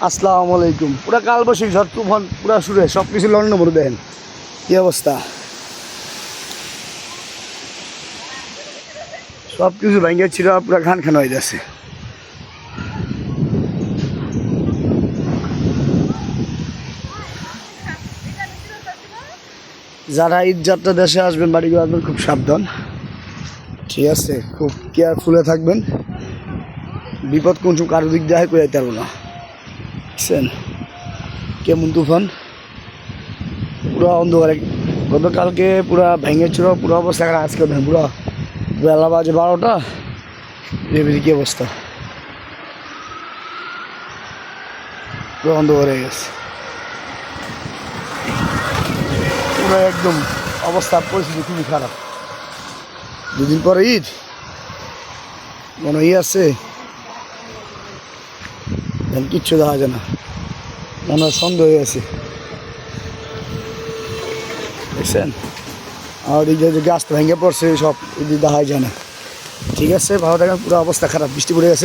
আসসালামু আলাইকুম। পুরা কালবৈশাখী ঝড় তুফান পুরা শুরু হয়, সব কিছু লন্ডন ভরে দেখেন কি অবস্থা, সব কিছু ভেঙে ছিল, পুরা খান খান হয়ে যাচ্ছে। যারা ঈদ যাত্রা দেশে আসবেন, বাড়িগুলো আসবেন, খুব সাবধান, ঠিক আছে? খুব কেয়ারফুলে থাকবেন। বিপদ কোন সময় কারো দিক দিয়ে করে যেতে পারবো না, বুঝছেন? কেমন তুফান, পুরো অন্ধকারে। গতকালকে পুরা ভেঙেছিল, পুরো অবস্থা খারাপ। আজকে দেখেন পুরো বেলা বাজে 12টা, ভেবেছি কি অবস্থা, পুরো অন্ধকার হয়ে গেছে, পুরো একদম অবস্থা, পরিস্থিতি খুবই খারাপ। দুদিন পরে ঈদ, মনে আছে কিচ্ছু দেখা যায় না, মনে হয় সন্দেহ হয়ে আছে, দেখছেন? আর এই যে গাছটা ভেঙে পড়ছে, সব এদিকে দেখা যায় না, ঠিক আছে? ভালো থাকেন। পুরো অবস্থা খারাপ, বৃষ্টি পড়ে গেছে।